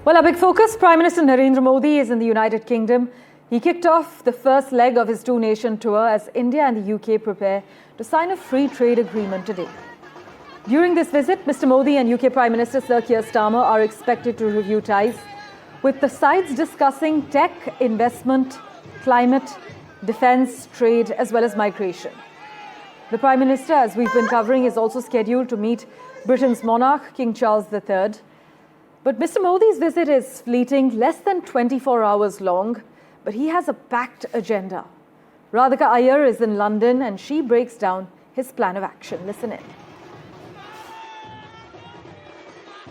Well, our big focus, Prime Minister Narendra Modi is in the United Kingdom. He kicked off the first leg of his two-nation tour as India and the UK prepare to sign a free trade agreement today. During this visit, Mr. Modi and UK Prime Minister Sir Keir Starmer are expected to review ties, with the sides discussing tech, investment, climate, defence, trade, as well as migration. The Prime Minister, as we've been covering, is also scheduled to meet Britain's monarch, King Charles III. But Mr. Modi's visit is fleeting, less than 24 hours long, but he has a packed agenda. Radhika Iyer is in London and she breaks down his plan of action. Listen in.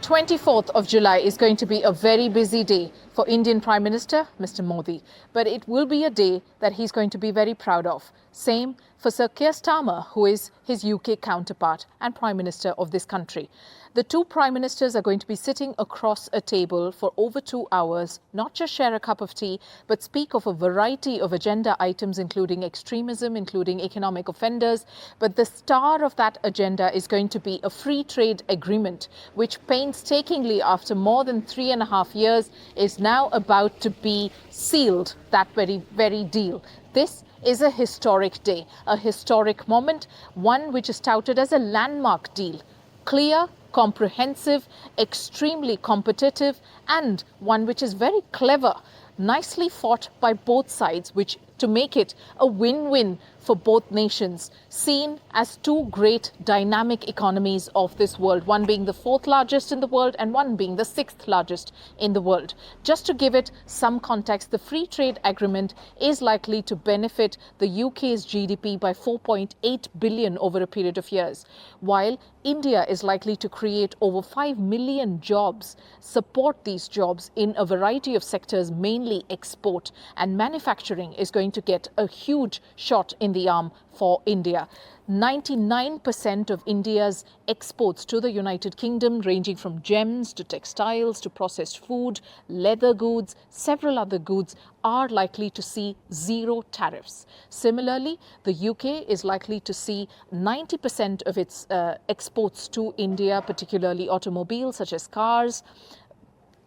24th of July is going to be a very busy day for Indian Prime Minister Mr. Modi, but it will be a day that he's going to be very proud of. Same for Sir Keir Starmer, who is his UK counterpart and Prime Minister of this country. The two Prime Ministers are going to be sitting across a table for over 2 hours, not just share a cup of tea, but speak of a variety of agenda items, including extremism, including economic offenders. But the star of that agenda is going to be a free trade agreement, which painstakingly, after more than 3.5 years, is now about to be sealed, that very deal. This is a historic day, a historic moment, one which is touted as a landmark deal. Clear, comprehensive, extremely competitive, and one which is very clever, nicely fought by both sides, which to make it a win-win for both nations, seen as two great dynamic economies of this world, one being the 4th largest in the world and one being the 6th largest in the world. Just to give it some context, the free trade agreement is likely to benefit the UK's GDP by 4.8 billion over a period of years, while India is likely to create over 5 million jobs, support these jobs in a variety of sectors, mainly export, and manufacturing is going to get a huge shot in the arm for India. 99% of India's exports to the United Kingdom, ranging from gems to textiles to processed food, leather goods, several other goods, are likely to see zero tariffs. Similarly, the UK is likely to see 90% of its exports to India, particularly automobiles such as cars,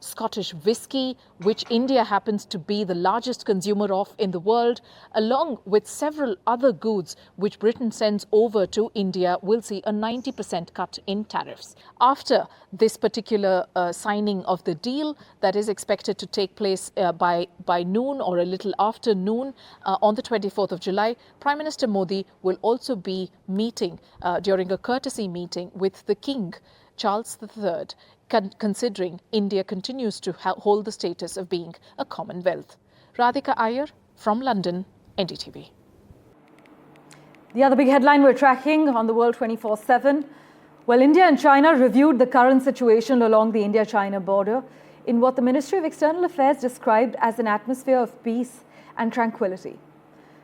Scottish whisky, which India happens to be the largest consumer of in the world, along with several other goods which Britain sends over to India, will see a 90% cut in tariffs. After this particular signing of the deal that is expected to take place by noon or a little after noon on the 24th of July, Prime Minister Modi will also be meeting during a courtesy meeting with the King Charles III, considering India continues to hold the status of being a Commonwealth. Radhika Iyer from London, NDTV. The other big headline we're tracking on the world 24/7. Well, India and China reviewed the current situation along the India-China border in what the Ministry of External Affairs described as an atmosphere of peace and tranquility.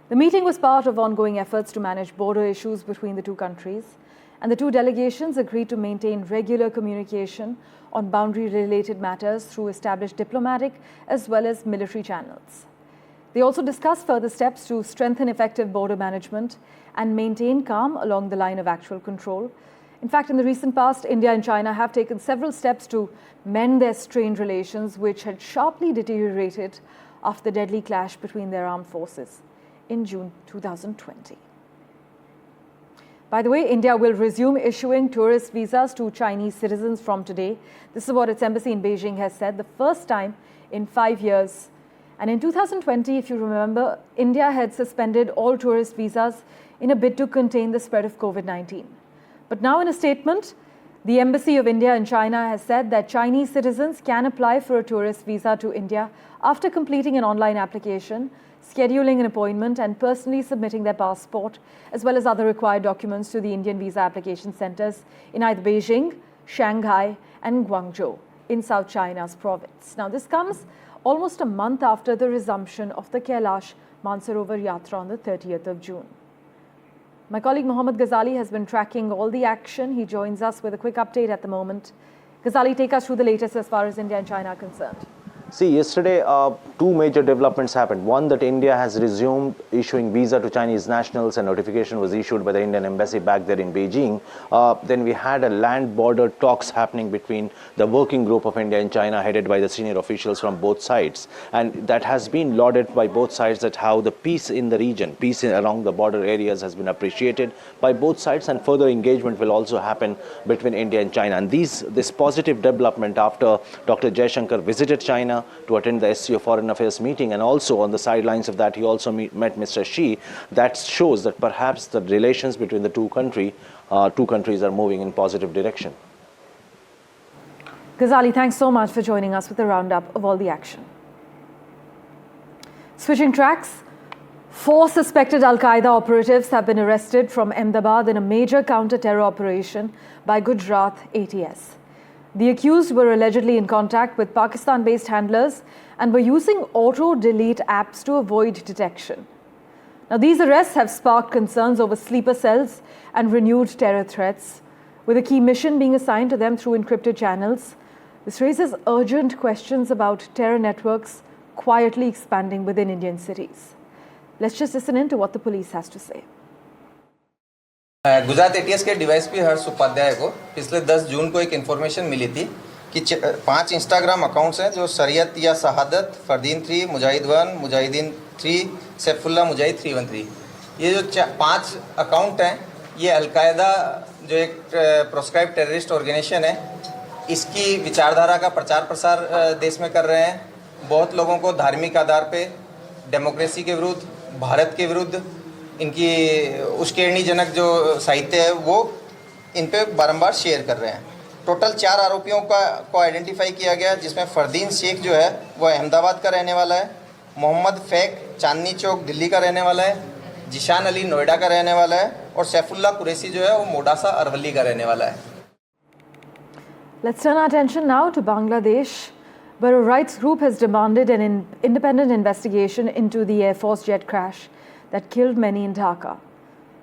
The meeting was part of ongoing efforts to manage border issues between the two countries, and the two delegations agreed to maintain regular communication on boundary-related matters through established diplomatic as well as military channels. They also discussed further steps to strengthen effective border management and maintain calm along the line of actual control. In fact, in the recent past, India and China have taken several steps to mend their strained relations, which had sharply deteriorated after the deadly clash between their armed forces in June 2020. By the way, India will resume issuing tourist visas to Chinese citizens from today. This is what its embassy in Beijing has said, the first time in 5 years. And in 2020, if you remember, India had suspended all tourist visas in a bid to contain the spread of COVID-19. But now in a statement, the Embassy of India in China has said that Chinese citizens can apply for a tourist visa to India after completing an online application, scheduling an appointment and personally submitting their passport, as well as other required documents to the Indian visa application centers in either Beijing, Shanghai and Guangzhou in South China's province. Now, this comes almost a month after the resumption of the Kailash Mansarovar Yatra on the 30th of June. My colleague Mohammad Ghazali has been tracking all the action. He joins us with a quick update at the moment. Ghazali, take us through the latest as far as India and China are concerned. See, yesterday two major developments happened. One, that India has resumed issuing visa to Chinese nationals. A notification was issued by the Indian embassy back there in Beijing. Then we had a land border talks happening between the working group of India and China headed by the senior officials from both sides. And that has been lauded by both sides, that how the peace in the region, peace along the border areas has been appreciated by both sides, and further engagement will also happen between India and China. And this positive development after Dr. Jaishankar visited China to attend the SCO Foreign Affairs meeting, and also on the sidelines of that he also met Mr. Xi. That shows that perhaps the relations between the two countries are moving in positive direction. Ghazali, thanks so much for joining us with a roundup of all the action. Switching tracks, 4 suspected Al-Qaeda operatives have been arrested from Ahmedabad in a major counter-terror operation by Gujarat ATS. The accused were allegedly in contact with Pakistan-based handlers and were using auto-delete apps to avoid detection. Now, these arrests have sparked concerns over sleeper cells and renewed terror threats, with a key mission being assigned to them through encrypted channels. This raises urgent questions about terror networks quietly expanding within Indian cities. Let's just listen in to what the police has to say. Gujarat ATS के DYSP हर्ष उपाध्याय को पिछले 10 जून को एक information मिली थी कि 5 Instagram accounts हैं जो शरीयत या शहादत, फरदीन 3, मुजाहिद 1, मुजाहिदीन 3, सैफुल्ला मुजाहिद 313, ये जो 5 अकाउंट हैं, ये अलकायदा जो एक प्रोस्क्राइब टेररिस्ट ऑर्गेनाइजेशन है, इसकी विचारधारा का प्रचार प्रसार देश में कर रहे हैं। बहुत लोगों को धार्मिक आधार पे डेमोक्रेसी के विरुद्ध, भारत के विरुद्ध इनकी उश्केरनीजनक जो साहित्य है वो इन पे बारंबार शेयर कर रहे हैं। टोटल 4 आरोपियों को आइडेंटिफाई किया गया, जिसमें फरदीन शेख जो है वो अहमदाबाद का रहने वाला है, मोहम्मद फैक चांदनी चौक दिल्ली का रहने वाला है, जिशान अली नोएडा का रहने वाला है, और सैफुल्ला कुरैशी जो है वो मोडासा अरवली का रहने वाला है। Let's turn our attention now to Bangladesh, where a rights group has demanded an independent investigation into the Air Force jet crash that killed many in Dhaka.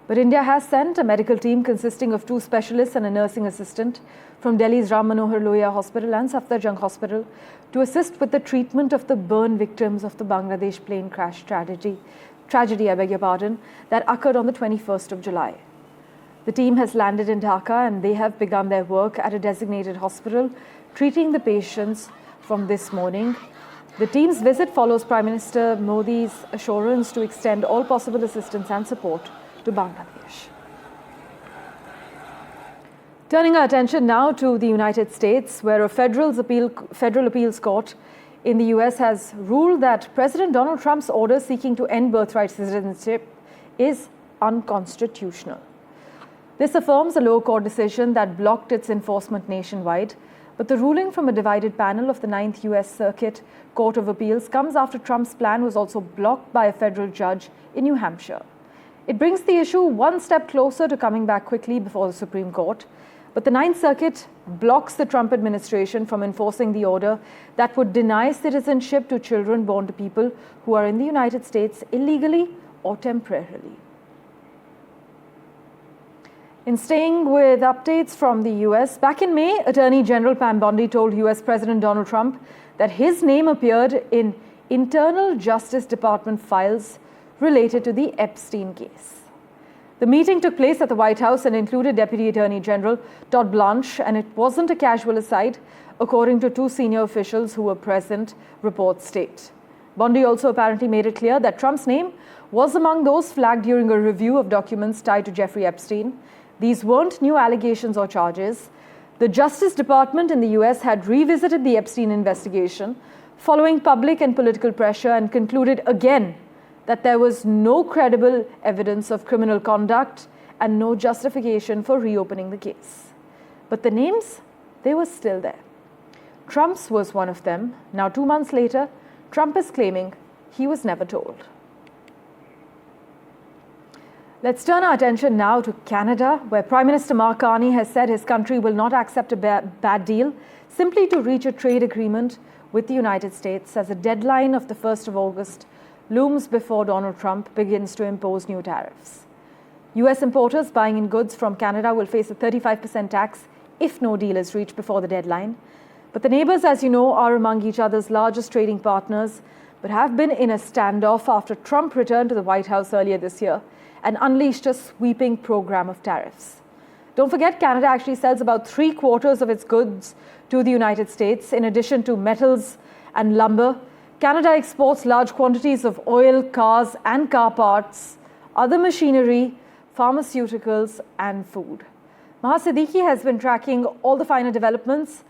But India has sent a medical team consisting of 2 specialists and a nursing assistant from Delhi's Ram Manohar Lohia Hospital and Safdarjung Hospital to assist with the treatment of the burn victims of the Bangladesh plane crash tragedy, that occurred on the 21st of July. The team has landed in Dhaka and they have begun their work at a designated hospital, treating the patients from this morning. The team's visit follows Prime Minister Modi's assurance to extend all possible assistance and support to Bangladesh. Turning our attention now to the United States, where a federal appeals court in the US has ruled that President Donald Trump's order seeking to end birthright citizenship is unconstitutional. This affirms a lower court decision that blocked its enforcement nationwide. But the ruling from a divided panel of the 9th US Circuit Court of Appeals comes after Trump's plan was also blocked by a federal judge in New Hampshire. It brings the issue one step closer to coming back quickly before the Supreme Court. But the 9th Circuit blocks the Trump administration from enforcing the order that would deny citizenship to children born to people who are in the United States illegally or temporarily. In staying with updates from the US, back in May, Attorney General Pam Bondi told US President Donald Trump that his name appeared in internal Justice Department files related to the Epstein case. The meeting took place at the White House and included Deputy Attorney General Todd Blanche, and it wasn't a casual aside, according to 2 senior officials who were present, reports state. Bondi also apparently made it clear that Trump's name was among those flagged during a review of documents tied to Jeffrey Epstein. These weren't new allegations or charges. The Justice Department in the US had revisited the Epstein investigation following public and political pressure and concluded again that there was no credible evidence of criminal conduct and no justification for reopening the case. But the names, they were still there. Trump's was one of them. Now, 2 months later, Trump is claiming he was never told. Let's turn our attention now to Canada, where Prime Minister Mark Carney has said his country will not accept a bad deal simply to reach a trade agreement with the United States, as a deadline of the 1st of August looms before Donald Trump begins to impose new tariffs. US importers buying in goods from Canada will face a 35% tax if no deal is reached before the deadline. But the neighbours, as you know, are among each other's largest trading partners, but have been in a standoff after Trump returned to the White House earlier this year and unleashed a sweeping program of tariffs. Don't forget, Canada actually sells about 3/4 of its goods to the United States. In addition to metals and lumber, Canada exports large quantities of oil, cars and car parts, other machinery, pharmaceuticals and food. Maha Siddiqui has been tracking all the finer developments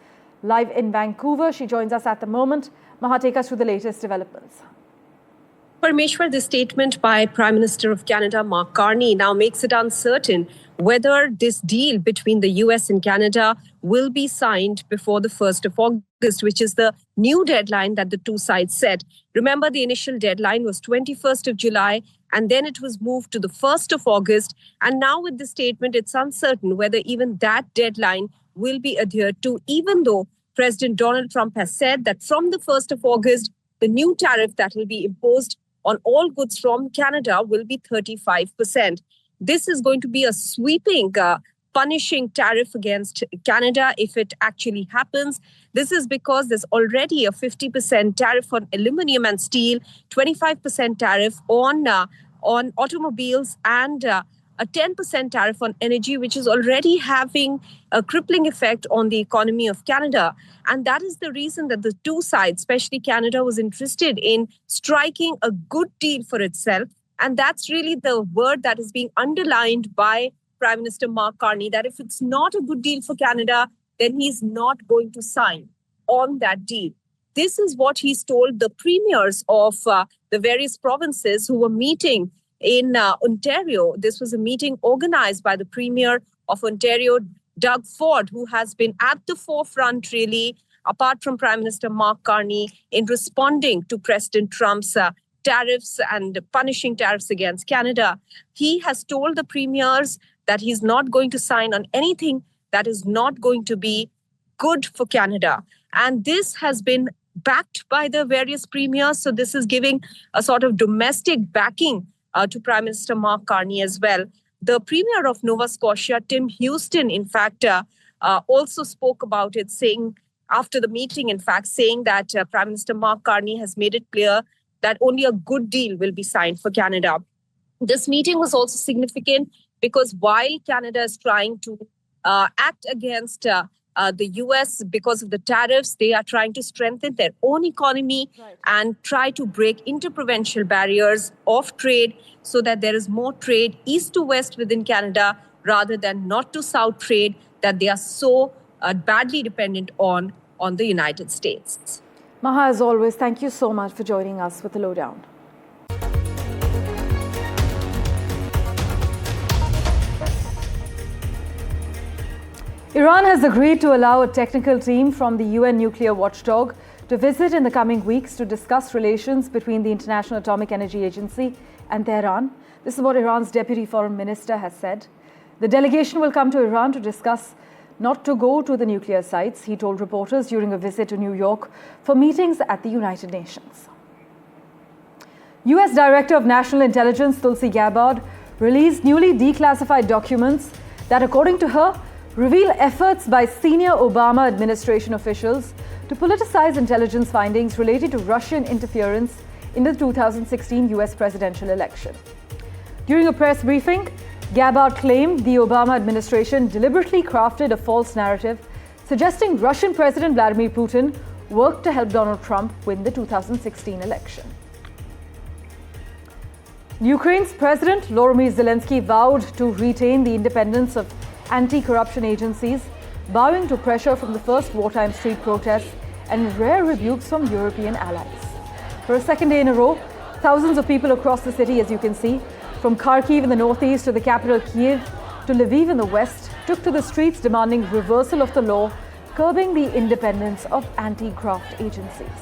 live in Vancouver. She joins us at the moment. Maha, take us through the latest developments. Parmeshwar, the statement by Prime Minister of Canada, Mark Carney, now makes it uncertain whether this deal between the US and Canada will be signed before the 1st of August, which is the new deadline that the two sides set. Remember, the initial deadline was 21st of July, and then it was moved to the 1st of August. And now with the statement, it's uncertain whether even that deadline will be adhered to, even though President Donald Trump has said that from the 1st of August, the new tariff that will be imposed on all goods from Canada will be 35%. This is going to be a sweeping, punishing tariff against Canada if it actually happens. This is because there's already a 50% tariff on aluminum and steel, 25% tariff on automobiles, and a 10% tariff on energy, which is already having a crippling effect on the economy of Canada. And that is the reason that the two sides, especially Canada, was interested in striking a good deal for itself. And that's really the word that is being underlined by Prime Minister Mark Carney, that if it's not a good deal for Canada, then he's not going to sign on that deal. This is what he's told the premiers of the various provinces who were meeting in Ontario. This was a meeting organized by the Premier of Ontario, Doug Ford, who has been at the forefront, really, apart from Prime Minister Mark Carney, in responding to President Trump's tariffs and punishing tariffs against Canada. He has told the premiers that he's not going to sign on anything that is not going to be good for Canada. And this has been backed by the various premiers. So this is giving a sort of domestic backing to Prime Minister Mark Carney as well. The Premier of Nova Scotia, Tim Houston, in fact, also spoke about it, saying after the meeting, in fact, saying that Prime Minister Mark Carney has made it clear that only a good deal will be signed for Canada. This meeting was also significant because while Canada is trying to act against the US because of the tariffs, they are trying to strengthen their own economy and try to break interprovincial barriers of trade so that there is more trade east to west within Canada rather than north to south trade that they are so badly dependent on the United States. Maha, as always, thank you so much for joining us with the Lowdown. Iran has agreed to allow a technical team from the UN nuclear watchdog to visit in the coming weeks to discuss relations between the International Atomic Energy Agency and Tehran. This is what Iran's Deputy Foreign Minister has said. The delegation will come to Iran to discuss not to go to the nuclear sites, he told reporters during a visit to New York for meetings at the United Nations. US Director of National Intelligence Tulsi Gabbard released newly declassified documents that, according to her, reveal efforts by senior Obama administration officials to politicize intelligence findings related to Russian interference in the 2016 US presidential election. During a press briefing, Gabbard claimed the Obama administration deliberately crafted a false narrative suggesting Russian President Vladimir Putin worked to help Donald Trump win the 2016 election. Ukraine's President Volodymyr Zelensky vowed to retain the independence of anti-corruption agencies, bowing to pressure from the first wartime street protests and rare rebukes from European allies. For a second day in a row, thousands of people across the city, as you can see, from Kharkiv in the northeast to the capital Kyiv to Lviv in the west, took to the streets demanding reversal of the law, curbing the independence of anti-graft agencies.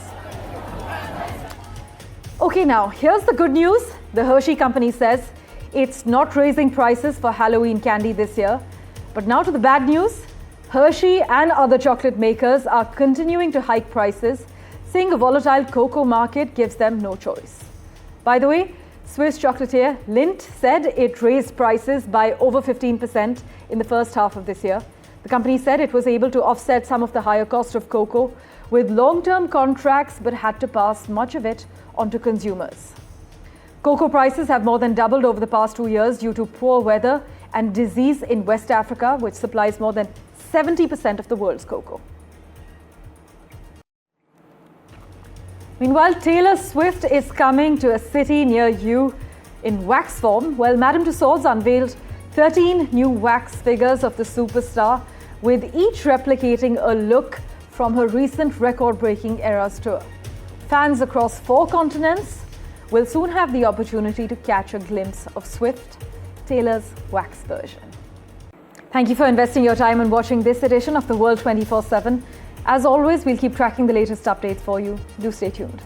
Okay, now here's the good news. The Hershey company says it's not raising prices for Halloween candy this year. But now to the bad news. Hershey and other chocolate makers are continuing to hike prices, saying a volatile cocoa market gives them no choice. By the way, Swiss chocolatier Lindt said it raised prices by over 15% in the first half of this year. The company said it was able to offset some of the higher cost of cocoa with long-term contracts but had to pass much of it on to consumers. Cocoa prices have more than doubled over the past 2 years due to poor weather and disease in West Africa, which supplies more than 70% of the world's cocoa. Meanwhile, Taylor Swift is coming to a city near you in wax form. Well, Madame Tussauds unveiled 13 new wax figures of the superstar, with each replicating a look from her recent record-breaking Eras tour. Fans across 4 continents will soon have the opportunity to catch a glimpse of Swift, Taylor's wax version. Thank you for investing your time and watching this edition of The World 24/7. As always, we'll keep tracking the latest updates for you. Do stay tuned.